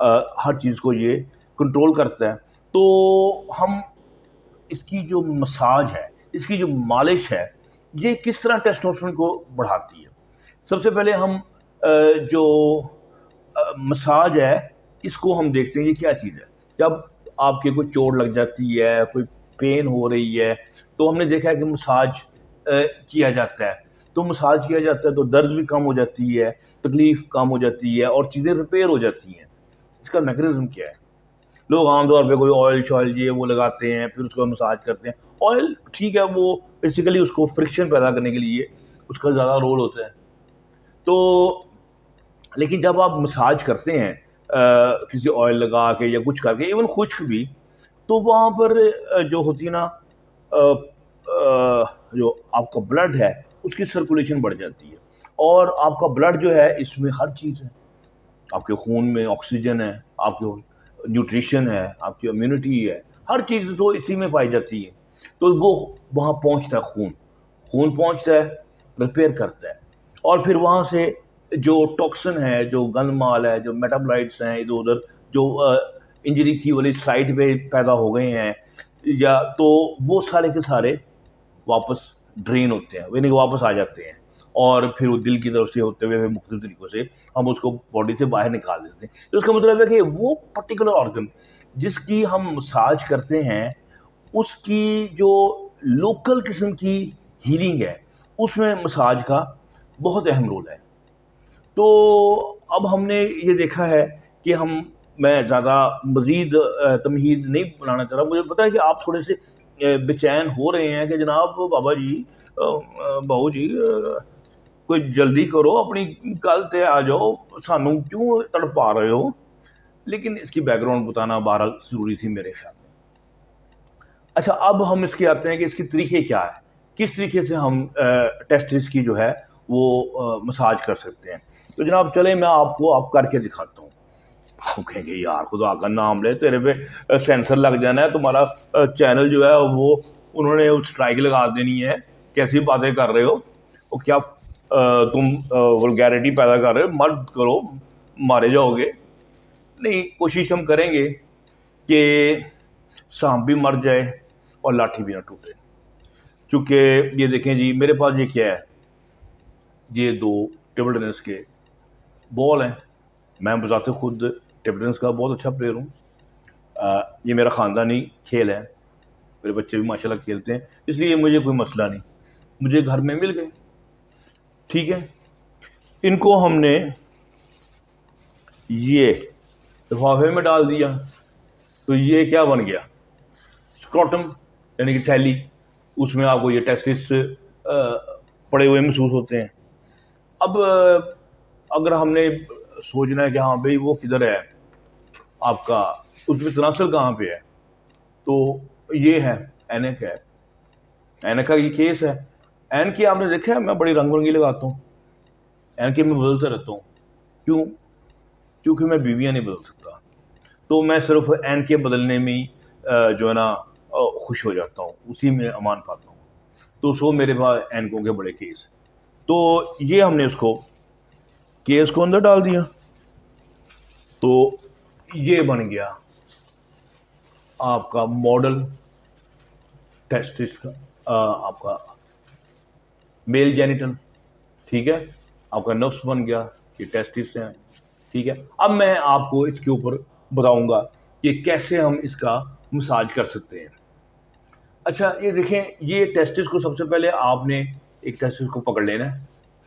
ہر چیز کو یہ کنٹرول کرتا ہے. تو ہم اس کی جو مساج ہے، اس کی جو مالش ہے، یہ کس طرح ٹیسٹوسٹیرون کو بڑھاتی ہے. سب سے پہلے ہم جو مساج ہے اس کو ہم دیکھتے ہیں یہ کیا چیز ہے. جب آپ کے کوئی چوٹ لگ جاتی ہے، کوئی پین ہو رہی ہے، تو ہم نے دیکھا ہے کہ مساج کیا جاتا ہے. تو مساج کیا جاتا ہے تو درد بھی کم ہو جاتی ہے، تکلیف کم ہو جاتی ہے اور چیزیں ریپیئر ہو جاتی ہیں. اس کا میکانزم کیا ہے؟ لوگ عام طور پہ کوئی آئل شائل یہ وہ لگاتے ہیں، پھر اس کو مساج کرتے ہیں. آئل ٹھیک ہے، وہ بیسیکلی اس کو فرکشن پیدا کرنے کے لیے اس کا زیادہ رول ہوتا ہے. تو لیکن جب آپ مساج کرتے ہیں کسی آئل لگا کے یا کچھ کر کے، ایون خشک بھی، تو وہاں پر جو ہوتی ہے نا جو آپ کا بلڈ ہے اس کی سرکولیشن بڑھ جاتی ہے. اور آپ کا بلڈ جو ہے اس میں ہر چیز ہے. آپ کے خون میں آکسیجن ہے، آپ کے نیوٹریشن ہے، آپ کی امیونٹی ہے، ہر چیز تو اسی میں پائی جاتی ہے. تو وہ وہاں پہنچتا ہے، خون پہنچتا ہے، ریپیئر کرتا ہے. اور پھر وہاں سے جو ٹاکسن ہے، جو گند مال ہے، جو میٹابلائٹس ہیں ادھر ادھر جو انجری کی والی سائٹ پہ پیدا ہو گئے ہیں، یا تو وہ سارے کے سارے واپس ڈرین ہوتے ہیں، یعنی واپس آ جاتے ہیں. اور پھر وہ دل کی طرف سے ہوتے ہوئے مختلف طریقوں سے ہم اس کو باڈی سے باہر نکال دیتے ہیں. تو اس کا مطلب ہے کہ وہ پرٹیکولر آرگن جس کی ہم مساج کرتے ہیں اس کی جو لوکل قسم کی ہیلنگ ہے اس میں مساج کا بہت اہم رول ہے. تو اب ہم نے یہ دیکھا ہے کہ میں زیادہ مزید تمہید نہیں بنانا چاہ رہا. مجھے پتا ہے کہ آپ تھوڑے سے بے چین ہو رہے ہیں کہ جناب بابا جی، بہو جی، کوئی جلدی کرو، اپنی گل تے آ جاؤ، سانوں کیوں تڑپا رہے ہو. لیکن اس کی بیک گراؤنڈ بتانا بہرحال ضروری تھی میرے خیال میں. اچھا، اب ہم اس کے آتے ہیں کہ اس کے طریقے کیا ہے، کس طریقے سے ہم ٹیسٹس کی جو ہے وہ مساج کر سکتے ہیں. تو جناب چلیں میں آپ کو کر کے دکھاتا ہوں. کہیں گے یار خدا کا نام لے، تیرے پہ سینسر لگ جانا ہے، تمہارا چینل جو ہے وہ انہوں نے اسٹرائک لگا دینی ہے، کیسی باتیں کر رہے ہو، وہ کیا تم ولگیرٹی پیدا کر رہے ہو، مرد کرو مارے جاؤ گے. نہیں، کوشش ہم کریں گے کہ سانپ بھی مر جائے اور لاٹھی بھی نہ ٹوٹے. چونکہ یہ دیکھیں جی میرے پاس یہ کیا ہے، یہ 2 ٹیبل ٹینس کے بال ہیں. میں بذات خود ٹیبل ٹینس کا بہت اچھا پلیئر ہوں. یہ میرا خاندانی کھیل ہے، میرے بچے بھی ماشاءاللہ کھیلتے ہیں، اس لیے مجھے کوئی مسئلہ نہیں. مجھے گھر میں مل گئے، ٹھیک ہے. ان کو ہم نے یہ لفافے میں ڈال دیا تو یہ کیا بن گیا، اسکروٹم، یعنی کہ تھیلی. اس میں آپ کو یہ ٹیسٹس پڑے ہوئے محسوس ہوتے ہیں. اب اگر ہم نے سوچنا ہے کہ ہاں بھائی وہ کدھر ہے آپ کا، اس میں تناسل کہاں پہ ہے، تو یہ ہے اینک ہے. اینک کا یہ کیس ہے. این کی آپ نے دیکھا ہے میں بڑی رنگ برنگی لگاتا ہوں، این کی میں بدلتا رہتا ہوں. کیوں؟ کیونکہ میں بیویاں نہیں بدل سکتا. تو میں صرف این کے بدلنے میں ہی جو ہے نا خوش ہو جاتا ہوں، اسی میں امان پاتا ہوں. تو سو میرے پاس اینکوں کے بڑے کیس. تو یہ ہم نے اس کو کیس کو اندر ڈال دیا تو یہ بن گیا آپ کا ماڈل ٹیسٹس کا، آپ کا میل جینیٹل، ٹھیک ہے. آپ کا نفس بن گیا، یہ ٹیسٹس ہیں، ٹھیک ہے. اب میں آپ کو اس کے اوپر بتاؤں گا کہ کیسے ہم اس کا مساج کر سکتے ہیں. اچھا یہ دیکھیں، یہ ٹیسٹس کو سب سے پہلے آپ نے ایک ٹیسٹس کو پکڑ لینا ہے،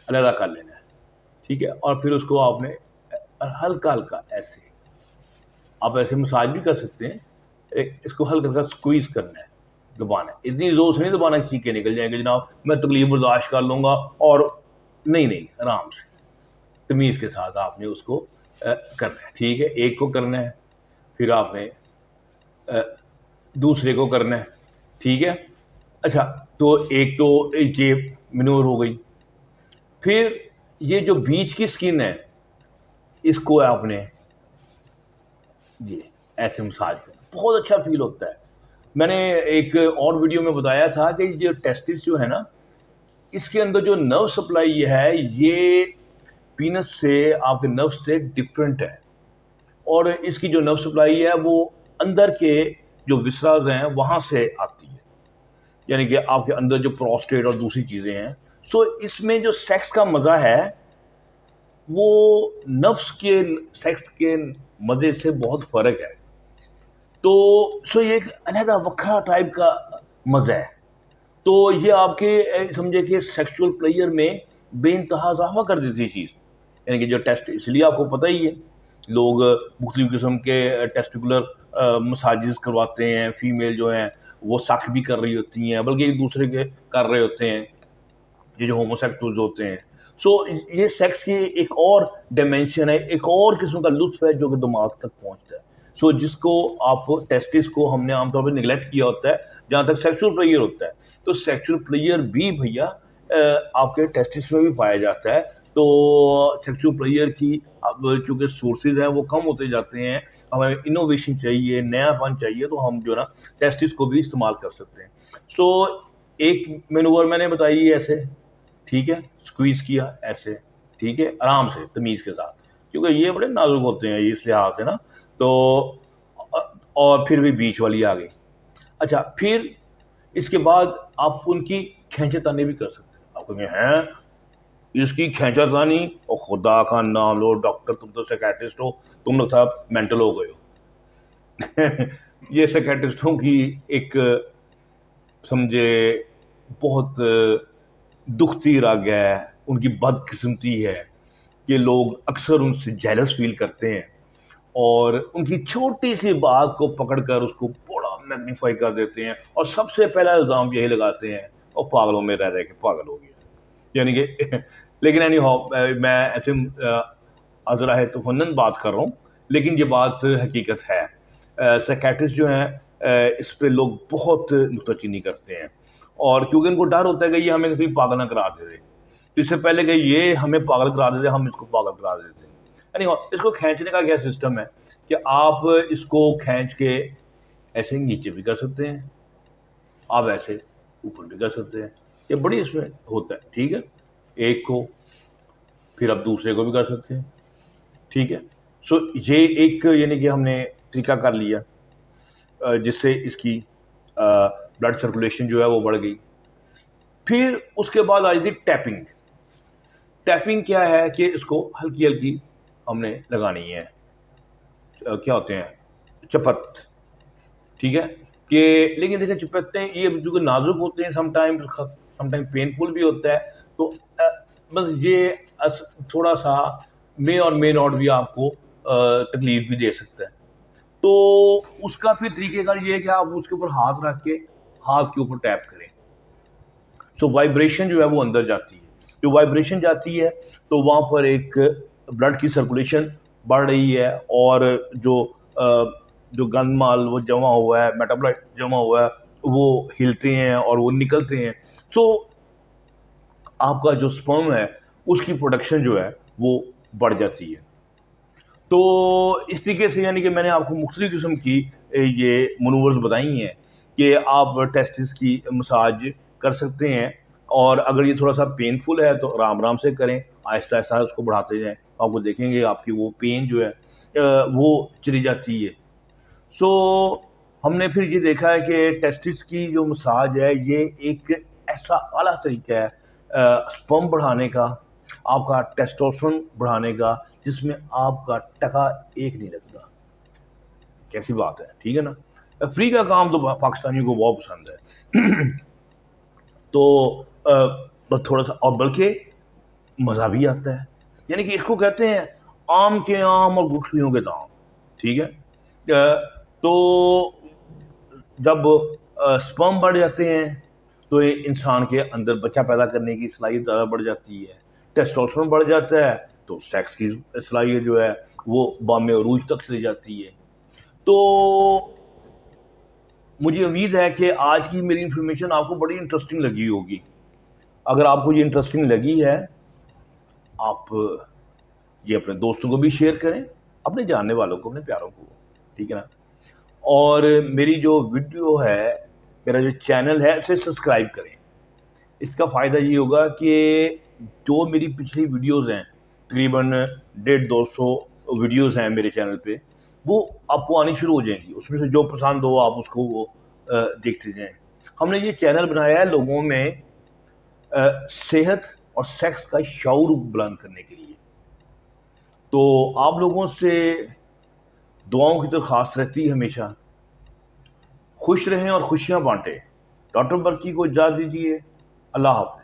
علیحدہ کر لینا ہے، ٹھیک ہے. اور پھر اس کو آپ نے ہلکا ہلکا ایسے، آپ ایسے مساج بھی کر سکتے ہیں، اس کو ہلکا ہلکا سکویز کرنا ہے، دبانا ہے. اتنی زور سے نہیں دبانا کہ چیخیں نکل جائیں گے جناب میں تکلیف برداشت کر لوں گا. اور نہیں، آرام سے تمیز کے ساتھ آپ نے اس کو کرنا ہے، ٹھیک ہے. ایک کو کرنا ہے، پھر آپ نے دوسرے کو کرنا ہے، ٹھیک ہے. اچھا تو ایک تو یہ مینور ہو گئی. پھر یہ جو بیچ کی سکن ہے اس کو آپ نے یہ ایسے مساج کرنا، بہت اچھا فیل ہوتا ہے. میں نے ایک اور ویڈیو میں بتایا تھا کہ جو ٹیسٹس جو ہے نا، اس کے اندر جو نرو سپلائی ہے یہ پینس سے، آپ کے نرو سے ڈفرینٹ ہے. اور اس کی جو نرو سپلائی ہے وہ اندر کے جو وسراز ہیں وہاں سے آتی ہے، یعنی کہ آپ کے اندر جو پروسٹیٹ اور دوسری چیزیں ہیں. سو اس میں جو سیکس کا مزہ ہے وہ نفس کے سیکس کے مزے سے بہت فرق ہے. تو سو یہ ایک علیحدہ وکھرا ٹائپ کا مزہ ہے. تو یہ آپ کے سمجھے کہ سیکشول پلیئر میں بے انتہا اضافہ کر دیتی ہے چیز، یعنی کہ جو ٹیسٹ، اس لیے آپ کو پتہ ہی ہے لوگ مختلف قسم کے ٹیسٹیکولر مساجز کرواتے ہیں. فیمیل جو ہیں وہ سخ بھی کر رہی ہوتی ہیں، بلکہ ایک دوسرے کے کر رہے ہوتے ہیں، یہ جو ہوموسیکسولز ہوتے ہیں. سو یہ سیکس کی ایک اور ڈائمینشن ہے، ایک اور قسم کا لطف ہے جو کہ دماغ تک پہنچتا ہے. سو جس کو آپ ٹیسٹس کو ہم نے عام طور پہ نگلیکٹ کیا ہوتا ہے جہاں تک سیکشول پلیئر ہوتا ہے. تو سیکشول پلیئر بھی بھیا آپ کے ٹیسٹس میں بھی پایا جاتا ہے. تو سیکشول پلیئر کی اب چونکہ سورسز ہیں وہ کم ہوتے جاتے ہیں، ہمیں انوویشن چاہیے، نیا فن چاہیے، تو ہم جو ہے نا ٹیسٹس کو بھی استعمال کر سکتے ہیں. سو ایک مینوور میں نے بتائی ایسے، ٹھیک ہے، سکویز کیا ایسے، ٹھیک ہے، آرام سے تمیز کے ساتھ، کیونکہ یہ بڑے نازک ہوتے ہیں اس لحاظ سے نا. تو اور پھر بھی بیچ والی آ گئی. اچھا، پھر اس کے بعد آپ ان کی کھینچے تانے بھی کر سکتے ہیں. آپ کہیں ہیں اس کی کھینچا تانی، اور خدا کا نام لو ڈاکٹر، تم تو سیکیٹرسٹ ہو، تم لوگ صاحب مینٹل ہو گئے ہو. یہ سیکیٹرسٹوں کی ایک سمجھے بہت دکھتی رگ ہے، ان کی بد قسمتی ہے کہ لوگ اکثر ان سے جیلس فیل کرتے ہیں اور ان کی چھوٹی سی بات کو پکڑ کر اس کو بڑا میگنیفائی کر دیتے ہیں، اور سب سے پہلا الزام یہی لگاتے ہیں اور پاگلوں میں رہ رہے کہ پاگل ہو گیا. یعنی کہ لیکن اینی ہاؤ میں ایسے ازراہ تفنن بات کر رہا ہوں، لیکن یہ بات حقیقت ہے. سیکیٹرسٹ جو ہیں اس پہ لوگ بہت نکتہ چینی کرتے ہیں، اور کیونکہ ان کو ڈر ہوتا ہے کہ یہ ہمیں کبھی پاگل نہ کرا دے. اس سے پہلے کہ یہ ہمیں پاگل کرا دیتے ہم اس کو پاگل کرا دیتے ہیں. یعنی اس کو کھینچنے کا کیا سسٹم ہے کہ آپ اس کو کھینچ کے ایسے نیچے بھی کر سکتے ہیں، آپ ایسے اوپر بھی کر سکتے ہیں. یہ بڑی اس میں ہوتا ہے، ٹھیک ہے. ایک کو پھر آپ دوسرے کو بھی کر سکتے ہیں، ٹھیک ہے. سو یہ ایک یعنی کہ ہم نے طریقہ کر لیا جس سے اس کی بلڈ سرکولیشن جو ہے وہ بڑھ گئی. پھر اس کے بعد آئی تھی ٹیپنگ. ٹیپنگ کیا ہے کہ اس کو ہلکی ہلکی ہم نے لگانی ہے. کیا ہوتے ہیں چپت، ٹھیک ہے. کہ لیکن دیکھیں چپتے ہیں یہ جو نازک ہوتے ہیں، سم ٹائم پینفل بھی ہوتا ہے. تو بس یہ تھوڑا سا مے اور مے ناٹ بھی آپ کو تکلیف بھی دے سکتا ہے. تو اس کا پھر طریقہ کار یہ ہے کہ آپ اس کے اوپر ہاتھ رکھ کے ہاتھ کے اوپر ٹیپ کریں. تو وائبریشن جو ہے وہ اندر جاتی ہے. جو وائبریشن جاتی ہے تو وہاں پر ایک بلڈ کی سرکولیشن بڑھ رہی ہے، اور جو گند مال وہ جمع ہوا ہے، میٹابلائٹ جمع ہوا ہے، وہ ہلتے ہیں اور وہ نکلتے ہیں. سو آپ کا جو سپرم ہے اس کی پروڈکشن جو ہے وہ بڑھ جاتی ہے. تو اس طریقے سے یعنی کہ میں نے آپ کو مختلف قسم کی یہ منورز بتائی ہیں کہ آپ ٹیسٹس کی مساج کر سکتے ہیں. اور اگر یہ تھوڑا سا پینفل ہے تو آرام آرام سے کریں، آہستہ آہستہ اس کو بڑھاتے جائیں، آپ کو دیکھیں گے آپ کی وہ پین جو ہے وہ چلی جاتی ہے. سو ہم نے پھر یہ دیکھا ہے کہ ٹیسٹس کی جو مساج ہے یہ ایک ایسا اعلیٰ طریقہ ہے سپرم بڑھانے کا، آپ کا ٹیسٹوسٹرون بڑھانے کا، جس میں آپ کا ٹکا ایک نہیں لگتا. کیسی بات ہے، ٹھیک ہے نا. فری کا کام تو پاکستانیوں کو بہت پسند ہے. تو تھوڑا سا اور بلکہ مزہ بھی آتا ہے. یعنی کہ اس کو کہتے ہیں آم کے آم اور گٹھلیوں کے دام، ٹھیک ہے. تو جب سپرم بڑھ جاتے ہیں تو انسان کے اندر بچہ پیدا کرنے کی صلاحیت زیادہ بڑھ جاتی ہے. ٹیسٹوسٹرون بڑھ جاتا ہے تو سیکس کی صلاحیت جو ہے وہ بام عروج تک چلی جاتی ہے. تو مجھے امید ہے کہ آج کی میری انفارمیشن آپ کو بڑی انٹرسٹنگ لگی ہوگی. اگر آپ کو یہ انٹرسٹنگ لگی ہے، آپ یہ اپنے دوستوں کو بھی شیئر کریں، اپنے جاننے والوں کو، اپنے پیاروں کو، ٹھیک ہے نا. اور میری جو ویڈیو ہے، میرا جو چینل ہے اسے سبسکرائب کریں. اس کا فائدہ یہ ہوگا کہ میری پچھلی ویڈیوز ہیں، تقریباً 150-200 ویڈیوز ہیں میرے چینل پہ، وہ آپ کو آنی شروع ہو جائیں گی، اس میں سے جو پسند ہو آپ اس کو وہ دیکھتے جائیں۔ ہم نے یہ چینل بنایا ہے لوگوں میں صحت اور سیکس کا شعور بلند کرنے کے لیے۔ تو آپ لوگوں سے دعاؤں کی درخواست رہتی ہے ہمیشہ، خوش رہیں اور خوشیاں بانٹیں۔ ڈاکٹر برقی کو اجازت دیجیے، اللہ حافظ۔